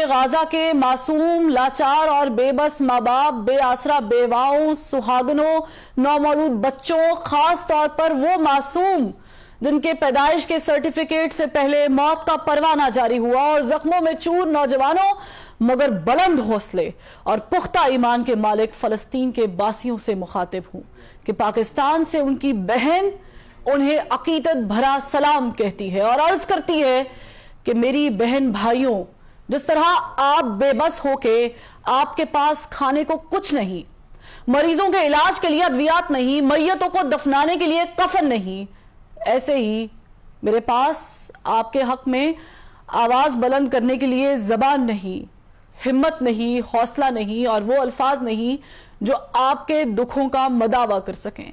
غازہ کے معصوم، لاچار اور بے بس ماں باپ، بے آسرا بیواؤں، سہاگنوں، نومولود بچوں، خاص طور پر وہ معصوم جن کے پیدائش کے سرٹیفکیٹ سے پہلے موت کا پروانہ جاری ہوا، اور زخموں میں چور نوجوانوں مگر بلند حوصلے اور پختہ ایمان کے مالک فلسطین کے باسیوں سے مخاطب ہوں کہ پاکستان سے ان کی بہن انہیں عقیدت بھرا سلام کہتی ہے اور عرض کرتی ہے کہ میری بہن بھائیوں، جس طرح آپ بے بس ہو کے آپ کے پاس کھانے کو کچھ نہیں، مریضوں کے علاج کے لیے ادویات نہیں، میتوں کو دفنانے کے لیے کفن نہیں، ایسے ہی میرے پاس آپ کے حق میں آواز بلند کرنے کے لیے زبان نہیں، ہمت نہیں، حوصلہ نہیں، اور وہ الفاظ نہیں جو آپ کے دکھوں کا مداوع کر سکیں،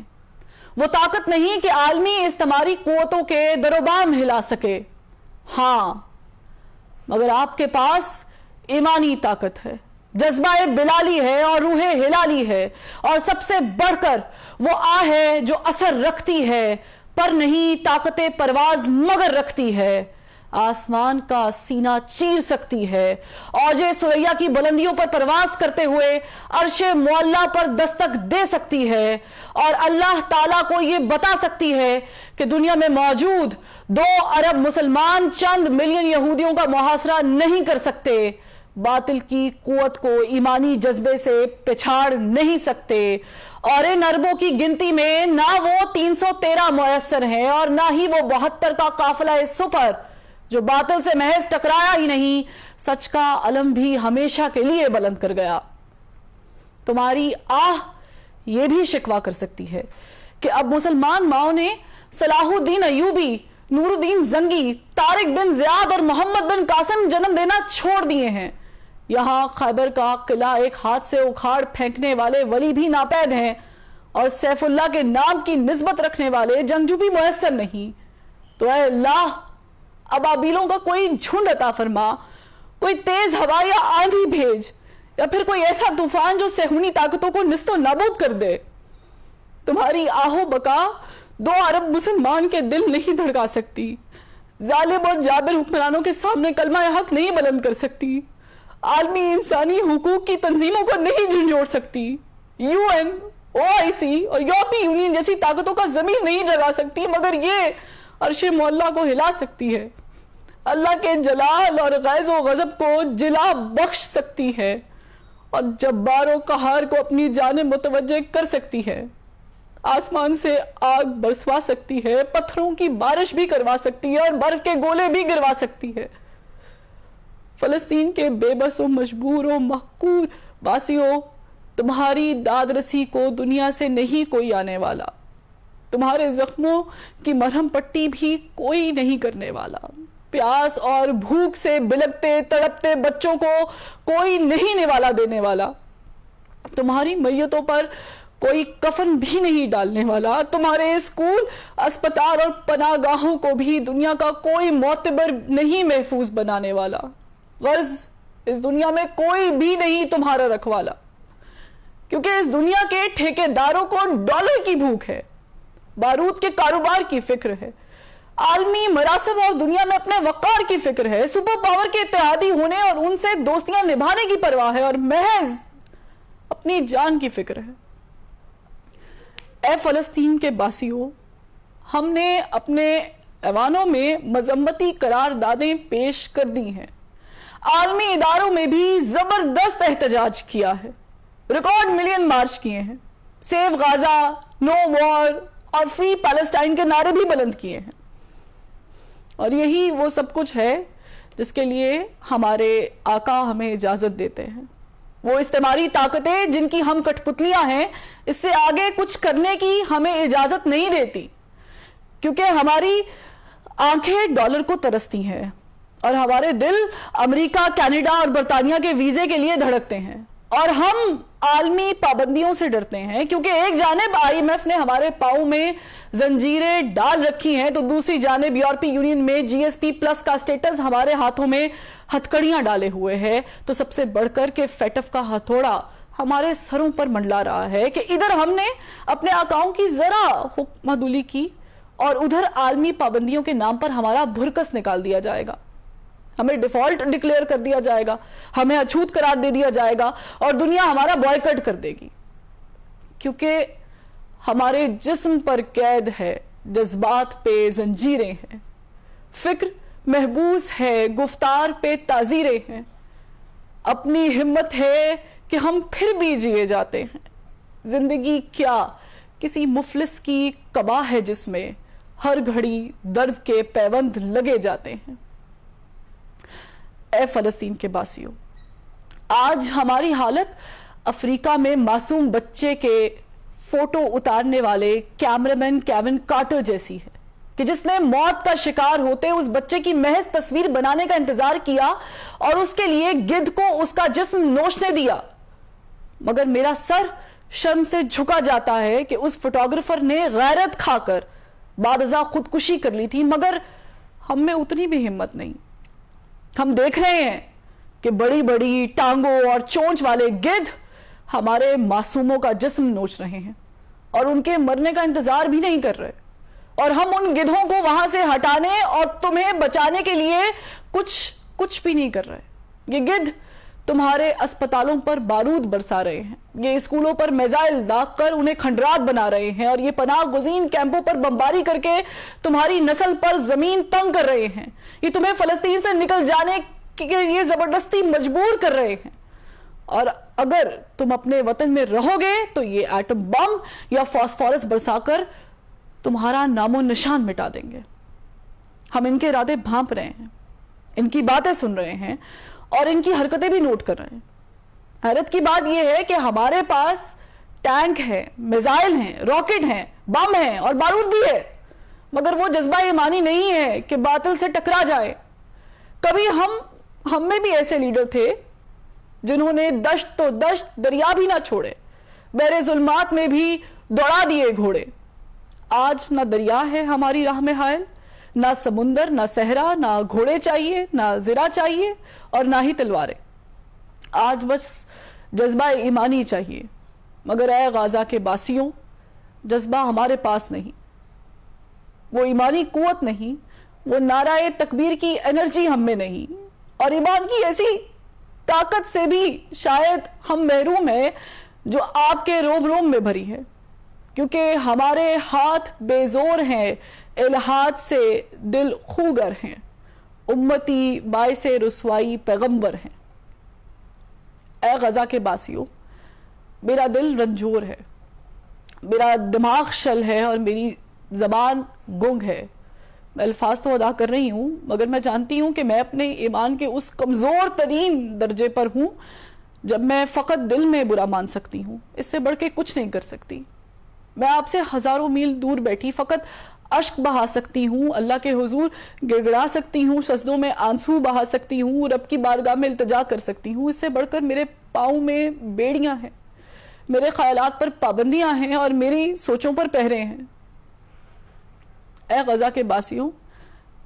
وہ طاقت نہیں کہ عالمی استعماری قوتوں کے دروبام ہلا سکے، ہاں مگر آپ کے پاس ایمانی طاقت ہے، جذبہ بلالی ہے اور روح ہلالی ہے، اور سب سے بڑھ کر وہ آہ ہے جو اثر رکھتی ہے پر نہیں طاقت پرواز مگر رکھتی ہے، آسمان کا سینہ چیر سکتی ہے، اوج ثریا کی بلندیوں پر پرواز کرتے ہوئے عرش معلی پر دستک دے سکتی ہے، اور اللہ تعالیٰ کو یہ بتا سکتی ہے کہ دنیا میں موجود 2 ارب مسلمان چند ملین یہودیوں کا محاصرہ نہیں کر سکتے، باطل کی قوت کو ایمانی جذبے سے پچھاڑ نہیں سکتے، اور ان اربوں کی گنتی میں نہ وہ 313 میسر ہیں اور نہ ہی وہ 72 کا قافلہ سپر جو باطل سے محض ٹکرایا ہی نہیں، سچ کا علم بھی ہمیشہ کے لیے بلند کر گیا۔ تمہاری آہ یہ بھی شکوہ کر سکتی ہے کہ اب مسلمان ماؤں نے صلاح الدین ایوبی، نور الدین زنگی، طارق بن زیاد اور محمد بن قاسم جنم دینا چھوڑ دیے ہیں، یہاں خیبر کا قلعہ ایک ہاتھ سے اکھاڑ پھینکنے والے ولی بھی ناپید ہیں، اور سیف اللہ کے نام کی نسبت رکھنے والے جنگجو بھی میسر نہیں، تو اے اللہ ابابیلوں کا کوئی جھنڈ عطا فرما، کوئی تیز ہوا یا آندھی بھیج، یا پھر کوئی ایسا طوفان جو صہیونی طاقتوں کو نیست و نابود کر دے۔ تمہاری آہو بکا 2 ارب مسلمان کے دل نہیں دھڑکا سکتی، ظالم اور جابر حکمرانوں کے سامنے کلمہ حق نہیں بلند کر سکتی، عالمی انسانی حقوق کی تنظیموں کو نہیں جھنجھوڑ سکتی، UN، OIC اور یورپی یونین جیسی طاقتوں کا ضمیر نہیں جگا سکتی، مگر یہ عرش معلی کو ہلا سکتی ہے، اللہ کے جلال اور غیظ و غضب کو جلا بخش سکتی ہے، اور جبار و قہار کو اپنی جانب متوجہ کر سکتی ہے، آسمان سے آگ برسوا سکتی ہے، پتھروں کی بارش بھی کروا سکتی ہے، اور برف کے گولے بھی گروا سکتی ہے۔ فلسطین کے بے بس و مجبور و محقور باسیوں، تمہاری داد رسی کو دنیا سے نہیں کوئی آنے والا، تمہارے زخموں کی مرہم پٹی بھی کوئی نہیں کرنے والا، پیاس اور بھوک سے بلکتے تڑپتے بچوں کو کوئی نہیں نوالا دینے والا، تمہاری میتوں پر کوئی کفن بھی نہیں ڈالنے والا، تمہارے اسکول، اسپتال اور پناہ گاہوں کو بھی دنیا کا کوئی معتبر نہیں محفوظ بنانے والا، غرض اس دنیا میں کوئی بھی نہیں تمہارا رکھوالا، کیونکہ اس دنیا کے ٹھیکے داروں کو ڈالر کی بھوک ہے، بارود کے کاروبار کی فکر ہے، عالمی مراسم اور دنیا میں اپنے وقار کی فکر ہے، سپر پاور کے اتحادی ہونے اور ان سے دوستیاں نبھانے کی پرواہ ہے، اور محض اپنی جان کی فکر ہے۔ اے فلسطین کے باسیوں، ہم نے اپنے ایوانوں میں مذمتی قراردادیں پیش کر دی ہیں، عالمی اداروں میں بھی زبردست احتجاج کیا ہے، ریکارڈ ملین مارچ کیے ہیں، سیو غازہ، نو وار اور فری پیلسٹائن کے نعرے بھی بلند کیے ہیں، اور یہی وہ سب کچھ ہے جس کے لیے ہمارے آقا ہمیں اجازت دیتے ہیں۔ وہ استعماری طاقتیں جن کی ہم کٹ پتلیاں ہیں، اس سے آگے کچھ کرنے کی ہمیں اجازت نہیں دیتی، کیونکہ ہماری آنکھیں ڈالر کو ترستی ہیں اور ہمارے دل امریکہ، کینیڈا اور برطانیہ کے ویزے کے لیے دھڑکتے ہیں، اور ہم عالمی پابندیوں سے ڈرتے ہیں، کیونکہ ایک جانب IMF نے ہمارے پاؤں میں زنجیریں ڈال رکھی ہیں تو دوسری جانب یورپی یونین میں GSP+ کا سٹیٹس ہمارے ہاتھوں میں ہتھکڑیاں ڈالے ہوئے ہے، تو سب سے بڑھ کر کے فیٹف کا ہتھوڑا ہمارے سروں پر منڈلا رہا ہے کہ ادھر ہم نے اپنے آقاؤں کی ذرا حکم عدولی کی اور ادھر عالمی پابندیوں کے نام پر ہمارا بھرکس نکال دیا جائے گا۔ ہمیں ڈیفالٹ ڈکلیئر کر دیا جائے گا, ہمیں اچھوت قرار دے دیا جائے گا اور دنیا ہمارا بوائکٹ کر دے گی, کیونکہ ہمارے جسم پر قید ہے, جذبات پہ زنجیریں ہیں, فکر محبوس ہے, گفتار پہ تعزیریں ہیں, اپنی ہمت ہے کہ ہم پھر بھی جیے جاتے ہیں. زندگی کیا کسی مفلس کی قبا ہے جس میں ہر گھڑی درد کے پیوند لگے جاتے ہیں. اے فلسطین کے باسیوں, آج ہماری حالت افریقہ میں معصوم بچے کے فوٹو اتارنے والے کیمرامین کیون کارٹر جیسی ہے, کہ جس نے موت کا شکار ہوتے اس بچے کی محض تصویر بنانے کا انتظار کیا اور اس کے لیے گدھ کو اس کا جسم نوچنے دیا. مگر میرا سر شرم سے جھکا جاتا ہے کہ اس فوٹوگرافر نے غیرت کھا کر بعد ازاں خودکشی کر لی تھی, مگر ہم میں اتنی بھی ہمت نہیں. ہم دیکھ رہے ہیں کہ بڑی بڑی ٹانگوں اور چونچ والے گدھ ہمارے معصوموں کا جسم نوچ رہے ہیں اور ان کے مرنے کا انتظار بھی نہیں کر رہے, اور ہم ان گدھوں کو وہاں سے ہٹانے اور تمہیں بچانے کے لیے کچھ بھی نہیں کر رہے. یہ گدھ تمہارے اسپتالوں پر بارود برسا رہے ہیں, یہ اسکولوں پر میزائل داغ کر انہیں کھنڈرات بنا رہے ہیں, اور یہ پناہ گزین کیمپوں پر بمباری کر کے تمہاری نسل پر زمین تنگ کر رہے ہیں. یہ تمہیں فلسطین سے نکل جانے کے لیے زبردستی مجبور کر رہے ہیں, اور اگر تم اپنے وطن میں رہو گے تو یہ ایٹم بم یا فاسفورس برسا کر تمہارا نام و نشان مٹا دیں گے. ہم ان کے ارادے بھانپ رہے ہیں, ان کی باتیں سن رہے ہیں اور ان کی حرکتیں بھی نوٹ کر رہے ہیں. حیرت کی بات یہ ہے کہ ہمارے پاس ٹینک ہے, میزائل ہیں, راکٹ ہیں, بم ہیں اور بارود بھی ہے, مگر وہ جذبہ ایمانی نہیں ہے کہ باطل سے ٹکرا جائے. کبھی ہم میں بھی ایسے لیڈر تھے جنہوں نے دشت تو دشت دریا بھی نہ چھوڑے, بحر ظلمات میں بھی دوڑا دیے گھوڑے. آج نہ دریا ہے ہماری راہ میں حائل, نہ سمندر, نہ صحرا, نہ گھوڑے چاہیے, نہ زرہ چاہیے اور نہ ہی تلواریں. آج بس جذبہ ایمانی چاہیے, مگر اے غازہ کے باسیوں, جذبہ ہمارے پاس نہیں, وہ ایمانی قوت نہیں, وہ نعرہ تکبیر کی انرجی ہم میں نہیں, اور ایمان کی ایسی طاقت سے بھی شاید ہم محروم ہیں جو آپ کے روم روم میں بھری ہے, کیونکہ ہمارے ہاتھ بے زور ہیں, الہات سے دل خوگر ہیں, امتی باعث رسوائی پیغمبر ہیں. اے غزہ کے باسیوں, میرا دل رنجور ہے, میرا دماغ شل ہے اور میری زبان گنگ ہے. میں الفاظ تو ادا کر رہی ہوں, مگر میں جانتی ہوں کہ میں اپنے ایمان کے اس کمزور ترین درجے پر ہوں جب میں فقط دل میں برا مان سکتی ہوں, اس سے بڑھ کے کچھ نہیں کر سکتی. میں آپ سے ہزاروں میل دور بیٹھی فقط اشک بہا سکتی ہوں, اللہ کے حضور گڑگڑا سکتی ہوں, سجدوں میں آنسو بہا سکتی ہوں, رب کی بارگاہ میں التجا کر سکتی ہوں. اس سے بڑھ کر میرے پاؤں میں بیڑیاں ہیں, میرے خیالات پر پابندیاں ہیں اور میری سوچوں پر پہرے ہیں. اے غزہ کے باسیوں,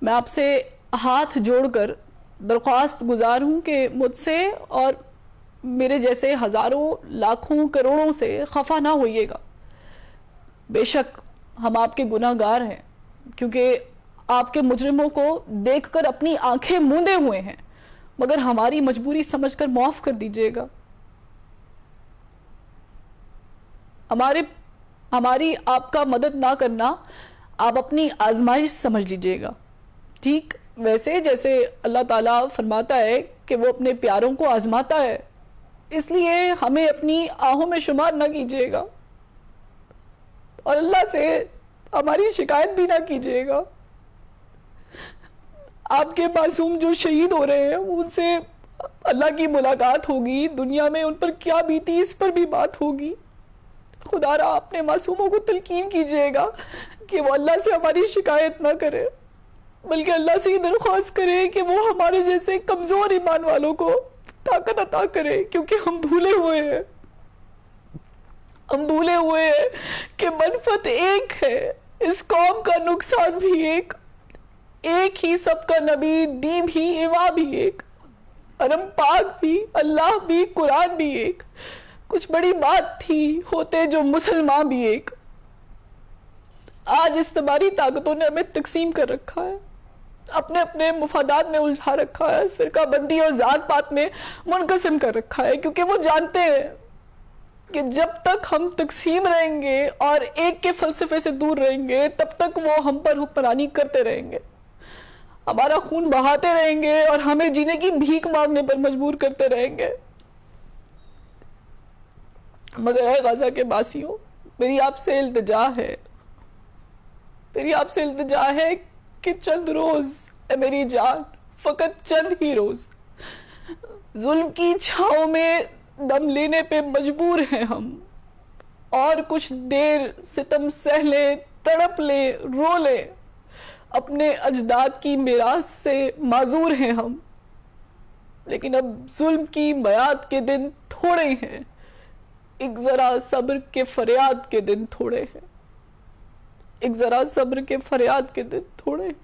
میں آپ سے ہاتھ جوڑ کر درخواست گزار ہوں کہ مجھ سے اور میرے جیسے ہزاروں لاکھوں کروڑوں سے خفا نہ ہوئیے گا. بے شک ہم آپ کے گناہ گار ہیں, کیونکہ آپ کے مجرموں کو دیکھ کر اپنی آنکھیں موندے ہوئے ہیں, مگر ہماری مجبوری سمجھ کر معاف کر دیجئے گا. ہماری آپ کا مدد نہ کرنا آپ اپنی آزمائش سمجھ لیجئے گا, ٹھیک ویسے جیسے اللہ تعالیٰ فرماتا ہے کہ وہ اپنے پیاروں کو آزماتا ہے. اس لیے ہمیں اپنی آہوں میں شمار نہ کیجئے گا اور اللہ سے ہماری شکایت بھی نہ کیجئے گا. آپ کے معصوم جو شہید ہو رہے ہیں ان سے اللہ کی ملاقات ہوگی, دنیا میں ان پر کیا بیتی اس پر بھی بات ہوگی. خدا را اپنے معصوموں کو تلقین کیجئے گا کہ وہ اللہ سے ہماری شکایت نہ کرے, بلکہ اللہ سے یہ درخواست کرے کہ وہ ہمارے جیسے کمزور ایمان والوں کو طاقت عطا کرے, کیونکہ ہم بھولے ہوئے ہیں. ہم بھولے ہوئے ہیں کہ منفعت ایک ہے, اس قوم کا نقصان بھی ایک ہی سب کا نبی, دین بھی, ایوا بھی ایک, حرم پاک بھی, اللہ بھی, قرآن بھی ایک. کچھ بڑی بات تھی ہوتے جو مسلمان بھی ایک. آج اس تمہاری طاقتوں نے ہمیں تقسیم کر رکھا ہے. اپنے اپنے مفادات میں الجھا رکھا ہے، فرقہ بندی اور ذات پات میں منقسم کر رکھا ہے، کیونکہ وہ جانتے ہیں کہ جب تک ہم تقسیم رہیں گے اور ایک کے فلسفے سے دور رہیں گے تب تک وہ ہم پر حکمرانی کرتے رہیں گے، ہمارا خون بہاتے رہیں گے اور ہمیں جینے کی بھیک مانگنے پر مجبور کرتے رہیں گے۔ مگر اے غزہ کے باسیوں، میری آپ سے التجا ہے، میری آپ سے التجا ہے کہ چند روز، اے میری جان، فقط چند ہی روز ظلم کی چھاؤں میں دم لینے پہ مجبور ہیں ہم، اور کچھ دیر ستم سہ لیں، تڑپ لیں، رو لیں، اپنے اجداد کی میراث سے معذور ہیں ہم، لیکن اب ظلم کی میعاد کے دن تھوڑے ہیں، ایک ذرا صبر کے فریاد کے دن تھوڑے ہیں، ایک ذرا صبر کے فریاد کے دن تھوڑے ہیں۔